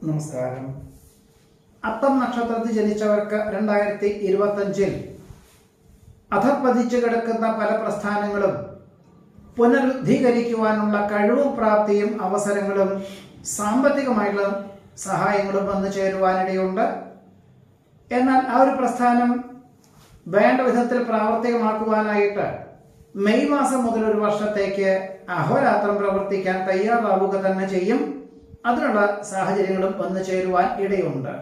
നമസ്കാരം. അത്തം നക്ഷത്രത്തിൽ ജനിച്ചവർക്ക് 2025 അധപ്പതിച്ചു കിടക്കുന്ന പല പ്രസ്ഥാനങ്ങളും പുനരുദ്ധീകരിക്കുവാനുള്ള കഴിവും പ്രാപ്തിയും അവസരങ്ങളും സാമ്പത്തികമായുള്ള സഹായങ്ങളും വന്നു ചേരുവാനിടയുണ്ട്. എന്നാൽ ആ ഒരു പ്രസ്ഥാനം വേണ്ട വിധത്തിൽ പ്രാവർത്തികമാക്കുവാനായിട്ട് മെയ് മാസം മുതൽ ഒരു വർഷത്തേക്ക് അഹോരാത്രം പ്രവർത്തിക്കാൻ തയ്യാറാവുക തന്നെ ചെയ്യും. അതിനുള്ള സാഹചര്യങ്ങളും വന്നു ചേരുവാൻ ഇടയുണ്ട്.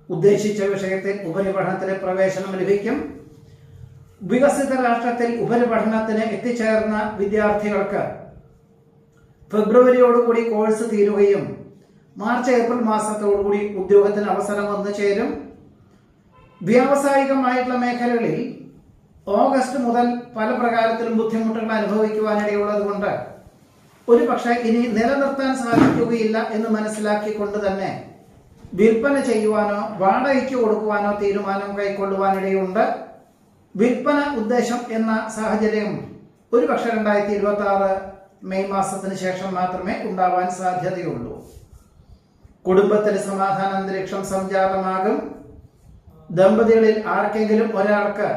ഉദ്ദേശിച്ച വിഷയത്തിൽ ഉപരിപഠനത്തിന് പ്രവേശനം ലഭിക്കും. വികസിത രാഷ്ട്രത്തിൽ ഉപരിപഠനത്തിന് എത്തിച്ചേർന്ന വിദ്യാർത്ഥികൾക്ക് ഫെബ്രുവരിയോടുകൂടി കോഴ്സ് തീരുകയും മാർച്ച് ഏപ്രിൽ മാസത്തോടുകൂടി ഉദ്യോഗത്തിന് അവസരം വന്നു ചേരും. വ്യാവസായികമായിട്ടുള്ള മേഖലകളിൽ ഓഗസ്റ്റ് മുതൽ പല പ്രകാരത്തിലും ബുദ്ധിമുട്ടുകൾ അനുഭവിക്കുവാനിടയുള്ളത് കൊണ്ട് ഒരു പക്ഷേ ഇനി നിലനിർത്താൻ സാധിക്കുകയില്ല എന്ന് മനസ്സിലാക്കിക്കൊണ്ട് തന്നെ വിൽപ്പന ചെയ്യുവാനോ വാടകയ്ക്ക് കൊടുക്കുവാനോ തീരുമാനം കൈക്കൊള്ളുവാനിടയുണ്ട്. വിൽപ്പന ഉദ്ദേശം എന്ന സാഹചര്യം ഒരു പക്ഷേ 2026 മെയ് മാസത്തിന് ശേഷം മാത്രമേ ഉണ്ടാവാൻ സാധ്യതയുള്ളൂ. കുടുംബത്തിൽ സമാധാന അന്തരീക്ഷം സംജാതമാകും. ദമ്പതികളിൽ ആർക്കെങ്കിലും ഒരാൾക്ക്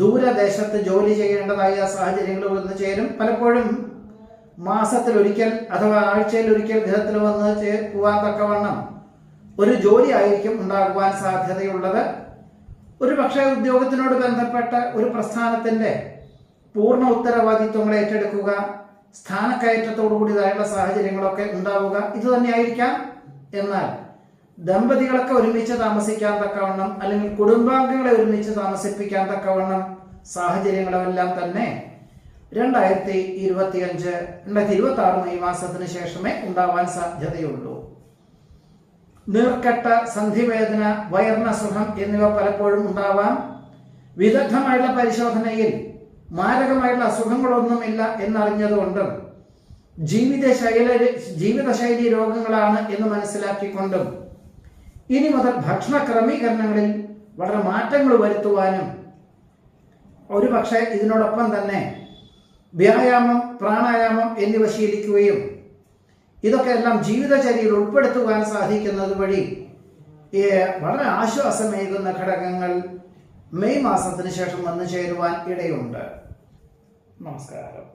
ദൂരദേശത്ത് ജോലി ചെയ്യേണ്ടതായ സാഹചര്യങ്ങൾ വന്നു ചേരും. പലപ്പോഴും മാസത്തിൽ ഒരിക്കൽ അഥവാ ആഴ്ചയിൽ ഒരിക്കൽ ഗൃഹത്തിൽ വന്ന് പോകാൻ തക്കവണ്ണം ഒരു ജോലി ആയിരിക്കും ഉണ്ടാകുവാൻ സാധ്യതയുള്ളത്. ഒരു പക്ഷേ ഉദ്യോഗത്തിനോട് ബന്ധപ്പെട്ട ഒരു പ്രസ്ഥാനത്തിന്റെ പൂർണ്ണ ഉത്തരവാദിത്വങ്ങൾ ഏറ്റെടുക്കുക, സ്ഥാനക്കയറ്റത്തോടുകൂടിയതായുള്ള സാഹചര്യങ്ങളൊക്കെ ഉണ്ടാവുക, ഇത് തന്നെയായിരിക്കാം. എന്നാൽ ദമ്പതികളൊക്കെ ഒരുമിച്ച് താമസിക്കാൻ തക്കവണ്ണം അല്ലെങ്കിൽ കുടുംബാംഗങ്ങളെ ഒരുമിച്ച് താമസിപ്പിക്കാൻ തക്കവണ്ണം സാഹചര്യങ്ങളെല്ലാം തന്നെ 2026 മെയ് മാസത്തിന് ശേഷമേ ഉണ്ടാവാൻ സാധ്യതയുള്ളൂ. നീർക്കെട്ട, സന്ധിവേദന, വയറിനസുഖം എന്നിവ പലപ്പോഴും ഉണ്ടാവാം. വിദഗ്ധമായുള്ള പരിശോധനയിൽ മാരകമായിട്ടുള്ള അസുഖങ്ങളൊന്നുമില്ല എന്നറിഞ്ഞതുകൊണ്ടും ജീവിതശൈലി രോഗങ്ങളാണ് എന്ന് മനസ്സിലാക്കിക്കൊണ്ടും ഇനി മുതൽ ഭക്ഷണ ക്രമീകരണങ്ങളിൽ വളരെ മാറ്റങ്ങൾ വരുത്തുവാനും ഒരു പക്ഷേ ഇതിനോടൊപ്പം തന്നെ വ്യായാമം, പ്രാണായാമം എന്നിവ ശീലിക്കുകയും ഇതൊക്കെ എല്ലാം ജീവിതചര്യയിൽ ഉൾപ്പെടുത്തുവാൻ സാധിക്കുന്നത് വഴി വളരെ ആശ്വാസമേകുന്ന ഘടകങ്ങൾ മെയ് മാസത്തിന് ശേഷം വന്നു ചേരുവാൻ ഇടയുണ്ട്. നമസ്കാരം.